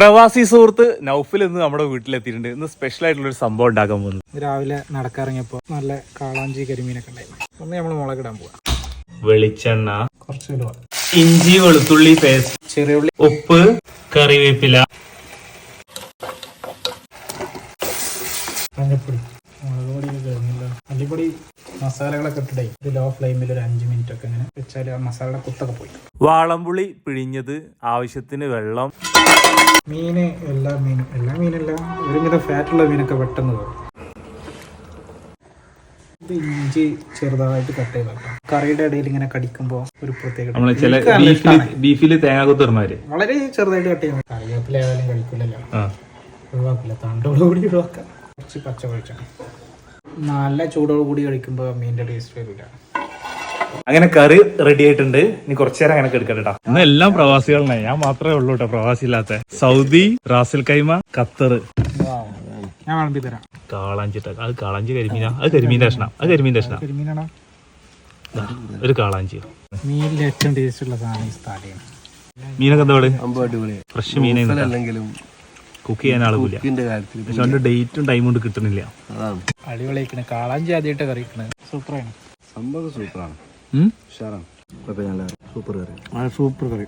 പ്രവാസി സുഹൃത്ത് നൗഫൽ ഇന്ന് നമ്മുടെ വീട്ടിലെത്തിയിട്ടുണ്ട്. ഇന്ന് സ്പെഷ്യൽ ആയിട്ടുള്ള ഒരു സംഭവം ഉണ്ടാക്കാൻ പോകുന്നു. രാവിലെ നടക്കാറിങ്ങിയപ്പോ നല്ല കാളാഞ്ചി കരിമീനൊക്കെ ഉണ്ടായിരുന്നു. ഒന്ന് നമ്മൾ മുളകിടാൻ പോവാ. വെളിച്ചെണ്ണ, കുറച്ച് ഉലുവ, ഇഞ്ചി വെളുത്തുള്ളി പേസ്റ്റ്, ചെറിയ ഉള്ളി, ഉപ്പ്, കറിവേപ്പില, മഞ്ഞപ്പൊടി, മുളക് പൊടി കഴിഞ്ഞില്ല, മല്ലിപ്പൊടി, മസാലകളൊക്കെ ഇട്ടിട്ടേ ഒരു ലോ ഫ്ലെയിമിൽ ഒരു 5 മിനിറ്റ് ഒക്കെ ഇങ്ങനെ വെച്ചാൽ ആ മസാലയുടെ കുത്തൊക്കെ പോയി. വാളംപുളി പിഴിഞ്ഞത്, ആവശ്യത്തിന് വെള്ളം. മീന് എല്ലാ മീനല്ല ഒരുവിധം ഫാറ്റുള്ള മീനൊക്കെ പെട്ടെന്ന് പോകും. ഇത് ഇഞ്ചി ചെറുതായിട്ട് കട്ട് ചെയ്താക്കാം. കറിയുടെ ഇടയിൽ ഇങ്ങനെ കടിക്കുമ്പോൾ ഒരു പ്രത്യേക ബീഫില് തേങ്ങാക്കൊത്ത് ഇടുന്നവര് വളരെ ചെറുതായിട്ട് കട്ട് ചെയ്യാം. കറിവേപ്പില ഏതായാലും കഴിക്കില്ലല്ലോ, ഒഴിവാക്കില്ല. തണ്ടോട് കൂടി ഒഴിവാക്കാം. കുറച്ച് പച്ച വെളിച്ചെണ്ണ. നല്ല ചൂടോട് കൂടി കഴിക്കുമ്പോൾ മീനിന്റെ ടേസ്റ്റ് വരില്ല. അങ്ങനെ കറി റെഡി ആയിട്ടുണ്ട്. ഇനി കുറച്ചു നേരം അങ്ങനെ എടുക്കട്ടെ. ഇന്ന് എല്ലാം പ്രവാസികളാണ്, ഞാൻ മാത്രമേ ഉള്ളൂ കേട്ടോ പ്രവാസി ഇല്ലാത്ത. Saudi, Ras al Khaimah, Qatar. ഞാൻ വിളമ്പി തരാം. കാളാഞ്ചി, അത് കാളാഞ്ചി കരിമീന, അത് കരിമീൻ്റെ കഷ്ണം, അത് കരിമീൻ്റെ കഷ്ണം, കരിമീനാണോ? ഒരു കാളാഞ്ചി. മീനിൽ ഏറ്റവും ടേസ്റ്റ് ഉള്ള സാധനം ഈ താടിയാണ്. മീനൊക്കെ എന്താ ഫ്രഷ് മീനെ കുക്ക് ചെയ്യാൻ ആളില്ല. പക്ഷെ അവന്റെ ഡേറ്റും ടൈമും കൊണ്ട് കിട്ടുന്നില്ല. അടിപൊളിയാക്കണേ. കാളാഞ്ചി ആദ്യമായിട്ട് കറിയിക്കണേ. സൂപ്പറാണ്, സംഭവം സൂപ്പറാണ്. സൂപ്പർ കറി. സൂപ്പർ കറി.